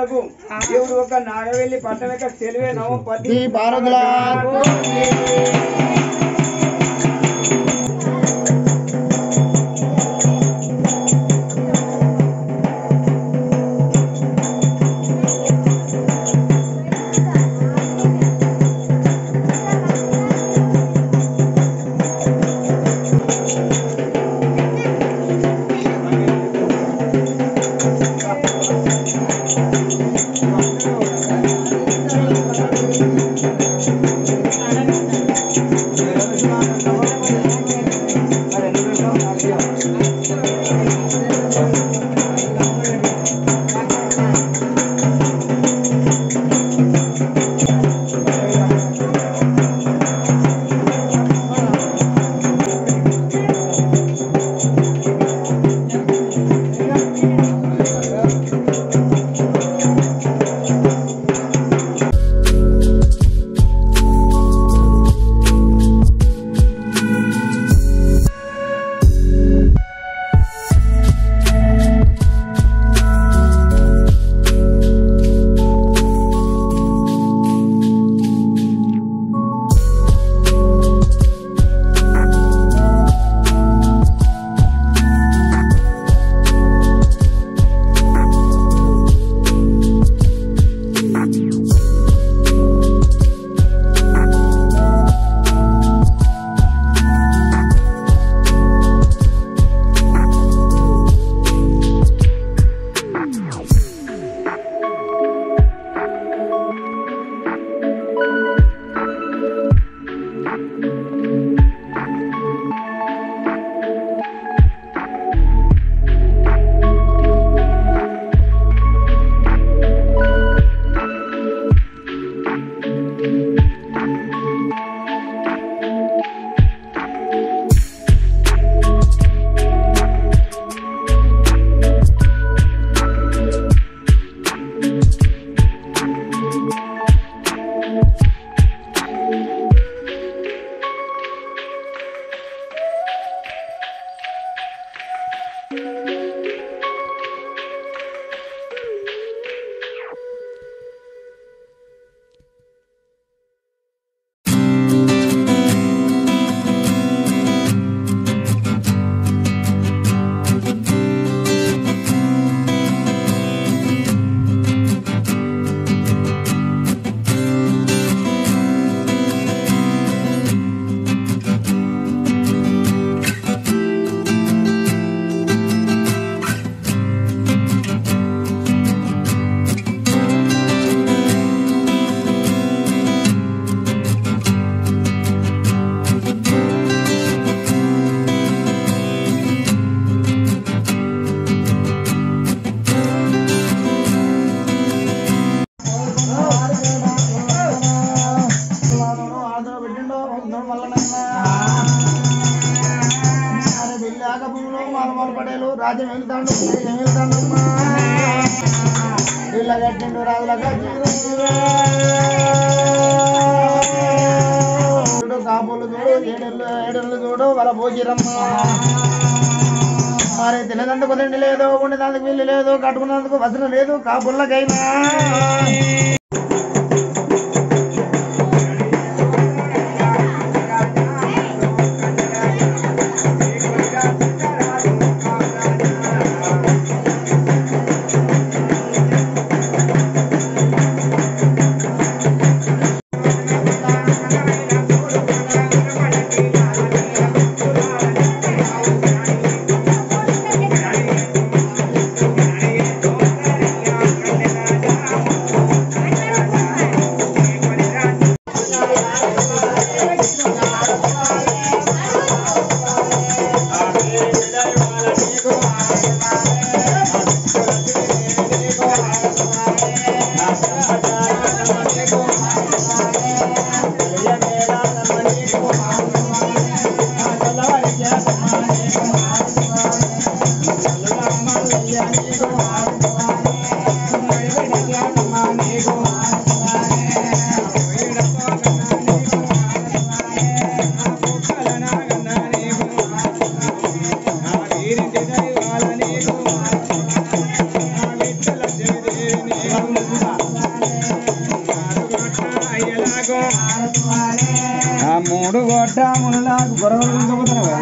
భక్తులకు దేవుడు ఒక నాగవెల్లి పట్టణ యొక్క చెలివే నవ పది భారతుల రాజ్యం వెళ్తాడు ఇళ్ళ కట్టిండు రాజుల చూడు కాపులు చూడు ఏడెళ్ళు చూడు వాళ్ళ భోజరమ్మ మరి తినేదందుకు తిండి లేదు ఉండేందుకు వీళ్ళు లేదు కట్టుకున్నందుకు వసరం లేదు కాపుల్లకైనా Thank you. గొట్టములు నాకు గొడవలు ఇంకపోతున్నావా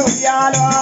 ఉయ్యాలో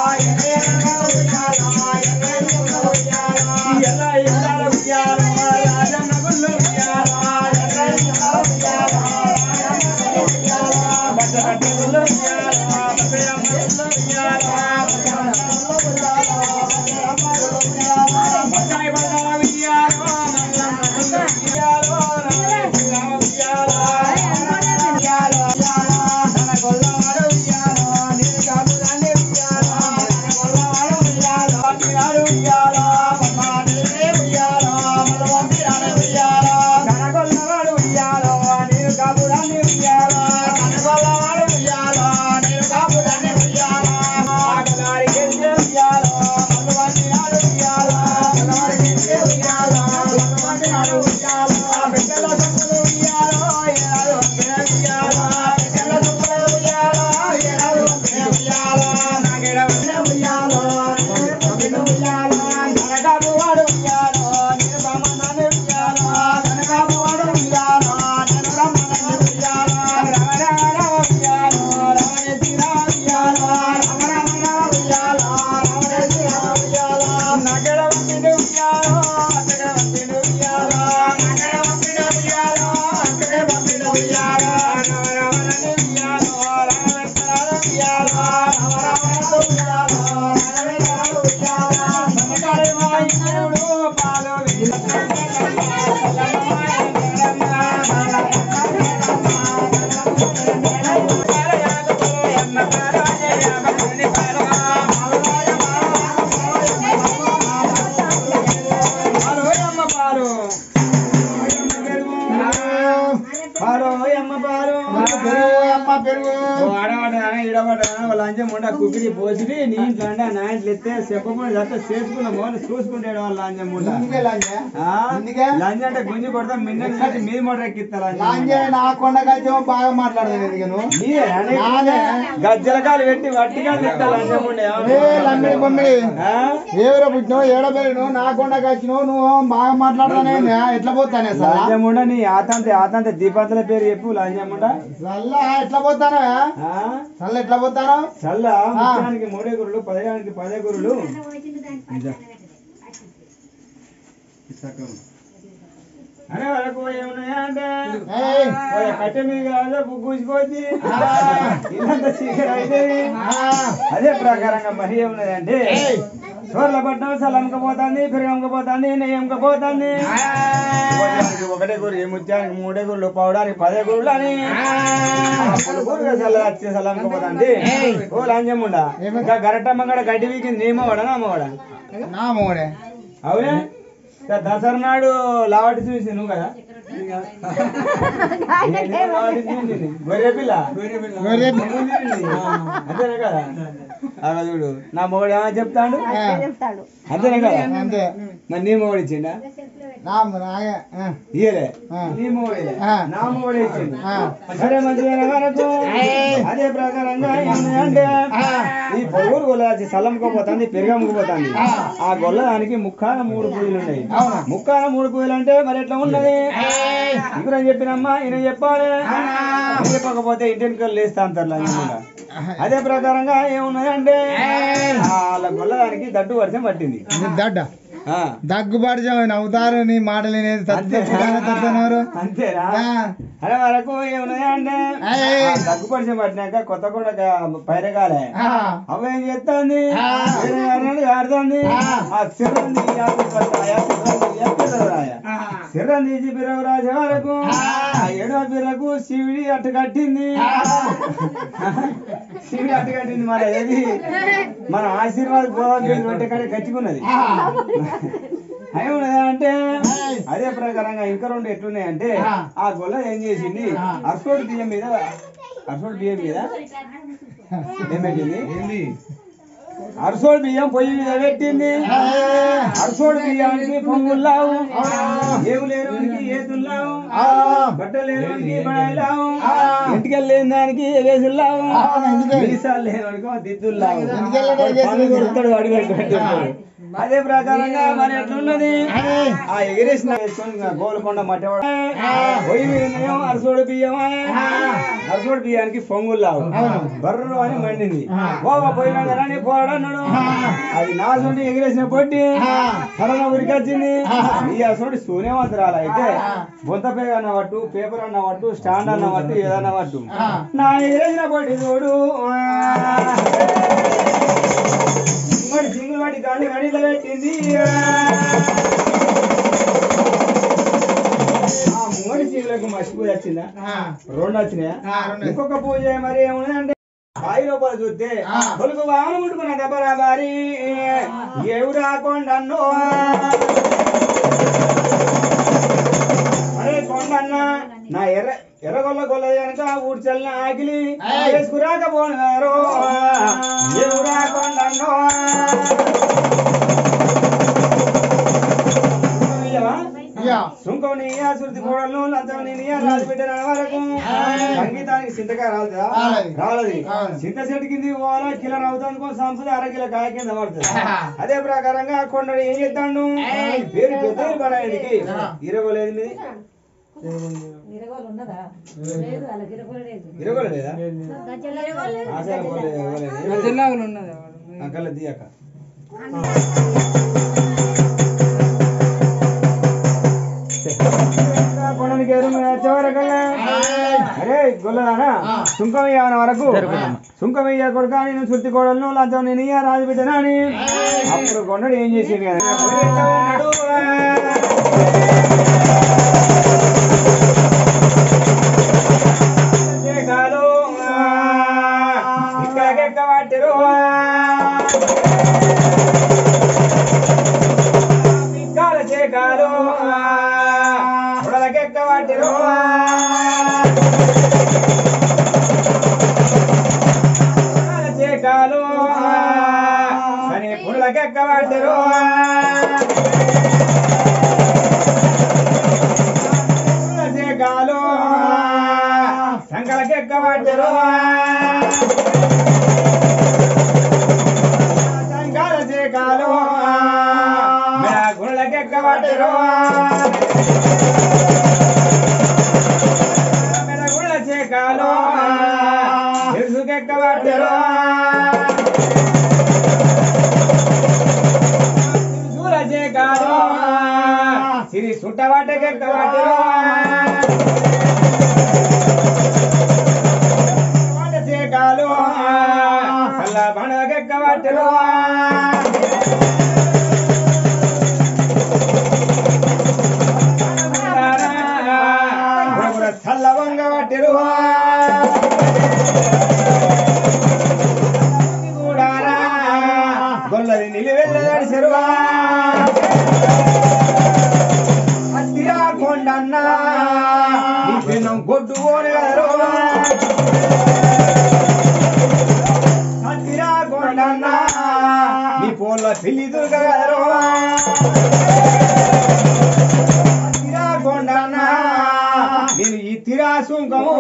కుక్కిరి పోసి నీ ఇంట్లో అంటే నా ఇంట్లో ఎత్తే చెప్పకుండా అట్లా చేసుకున్నాము అని చూసుకుంటాడు వాళ్ళు లంజం లంజ అంటే గుంజి కొడతా మిన్న మీద మోటార్ ఎక్కిస్తారు నా కొండ గజ్జం బాగా మాట్లాడదు గజ్జలకాలు పెట్టి వట్టికాలు తింటారు లంజం లంబడి బొమ్మిడి ఏవరో పుట్టినావు ఏడబెరిను నా కొండ గచ్చినావు నువ్వు బాగా మాట్లాడతానే ఎట్లా పోతానే లంజముండ నీ ఆతంతే దీపాంతల పేరు చెప్పు లంజముండ చల్ల ఎట్లా పోతానా చల్ల ఎట్లా పోతాను చల్ల ముఖ్యానికి 3 గురులు 10 గురులు అనే వరకు ఏమున్నాయా అంటే కట్టె మీద కూసిపోద్ది ఇల్లంతా చీకటి అయితే అదే ప్రకారంగా మరి ఏమున్నదంటే చోర్ల పట్టణం చల్లమ్మకపోతుంది పెరుగమ్మకపోతుంది నెయ్యమ్మకపోతుంది ఒకటే గురు ఏ ముత్యానికి 3 గురులు పౌడానికి 10 గురులు అని గురుగా చల్ల చల్లమ్మకపోతుంది ఓ లంజముండ ఇంకా గరటమ్మ కూడా గడ్డి వీకింది నీమవాడా నామవాడా నా మోడే అవునే దసరా నాడు లావాటి చూసి నువ్వు కదా గొర్రె పిల్ల అంతేనే కదా అలా చూడు నా మొగడు ఏమైనా చెప్తాడు అంతేనే కదా అంతే మరి నీ మొగడు ఇచ్చిండా ఇయ్యలే నీ మొగడే నా మొగడే ఇచ్చిండు సరే మంచిగా వరకు అదే ప్రకారంగా అంటే ఈ పొరుగురు గొల్ల చల్లమ్మకపోతుంది పెరుగమ్మకపోతుంది ఆ గొల్ల దానికి ముక్కాన 3 పూజలు ఉన్నాయి ముక్కాన 3 పూజలు అంటే మరి ఎట్లా ఉన్నది ఇప్పుడు చెప్పినమ్మా ఈయన చెప్పాలి చెప్పకపోతే ఇంటికి లేస్తా అంటారు లంచకుండా అదే ప్రకారంగా ఏమున్నదంటే వాళ్ళ గొల్లదానికి దడ్డు వర్షం పట్టింది దగ్గుబాటు నవ్వుతారు నీ మాటలు అంతేరా అదే వరకు ఏమున్నది అంటే దగ్గు పరిచయం పట్టినాక కొత్త కూడా పైరగాలే అవి ఏం చేస్తుంది ఆడుతుంది ఆ సిర్రం తీసి బిర్రవు రాజే వరకు ఆ 7వ బిర్రకు శివుడి అట్టు కట్టింది శివుడి అట్టు కట్టింది మన ఏది మన ఆశీర్వాద గోదావరి రొట్టె కాడ గచ్చుకున్నది ఏమున్నదా అంటే అదే ప్రకారంగా ఇంకా 2 ఎట్లున్నాయంటే ఆ గొల్ల ఏం చేసింది అర్సోడు బియ్యం మీద ఏం పెట్టింది అరసోడు బియ్యం పొయ్యి మీద పెట్టింది అరసోడు బియ్యానికి పొంగుల్లావు ఏవు లేరునికి ఏతుల్లావు బట్టలు లేరునికి బడాయిలావు ఇంటికెళ్ళి లేని దానికి వేసుల్లావు మీసాలు లేనుకో దిద్దుల్లావు కొడతాడు అడిగట్టు అదే ప్రకారంగా మరి ఎట్లున్నది ఆ ఎగిరేసిన గోల్కొండ మట్టవాడు పొయ్యి మీద అరసోడు బియ్యమా అరసోడు బియ్యానికి పొంగుల్లావు బర్రు అని మండింది పొయ్యి మీద పోరాడన్నాడు అది నా సొంటి ఎగిరేసిన పొట్టి కరోనా ఉరికి వచ్చింది ఈ అసోటి శూన్యవంతరాలు అయితే బొంతపేగ అన్నవట్టు పేపర్ అన్నవట్టు స్టాండ్ అన్నవట్టు ఏదన్నవట్టు నా ఎగిరేసిన పొట్టి చూడు సింగులు వాటి గాలి గడిలో పెట్టింది ఆ 3 సింగులకు మసి పూజ వచ్చిందా 2 వచ్చినాయా ఇంకొక పూజ మరి ఏముందంటే బాయి లోపల చూస్తే తొలుగు వాహనం ముట్టుకున్న దెబ్బరా బారి ఏవు రాకొండన్నో అరే కొండన్న నా ఎర్రగొల్ల గొల్లది కనుక ఊడ్చల్న ఆగిలి వేసుకురాకపోనారు ఏవు రాకొండన్నో సుంకం నీయా సుర్తి కోడలు లంచం నీయా రాజు పెట్టిన వరకు సంగీతానికి చింతకాయ రాలేదు చింత చెట్టు కింది పోవాలా కిలో అవుతానుకో సంపద 1/2 కిలో కాయ కింద పడుతుంది అదే ప్రకారంగా కొండడు ఏం చేస్తాడు పేరు పెద్దలు పడాయనికి 20 లేదు మీది 20 లేదా కళ్ళ తీయక కొండనికి వచ్చేవరకు వరకల్లా అరే గొల్లదానా సుంకం ఇయ్యన వరకు సుంకం ఇయ్య కొడుక నేను సుత్తి కోడలను లంచం నేను ఇయ్య రాజు బిడ్డనా అని అప్పుడు కొండడు ఏం చేసింది కదా ఇక్కడికెక్కబట్టిరు ఇక్కాల చేకాలు ఉడలకెక్కబట్టిరు చేకాలు అని పుడలకెక్కబట్టిరు చేకాలు సంకలకెక్కబట్టిరు సంకల చేకాలు గుళ్ళకెక్కబట్టిరు మెడగుళ్ళ చేకాలు తెలుసుకెక్కబట్టిరు తెలుసుల చేకాలు సిరి సుట్టవాటకెక్కబట్టిరు చేకాలు చల్ల బండకెక్కబట్టిరు చల్ల వంగబట్టిరు గొల్లది నిలివెళ్ళదడిసరు అత్తిరా కొండన్న నీ పెన్నం గొడ్డు పోనగలరు అత్తిరా కొండన్న నీ పోళ్ళ పిల్లి దొరకగలరు అత్తిరా కొండన్న నేను ఈ తిరా సుంకము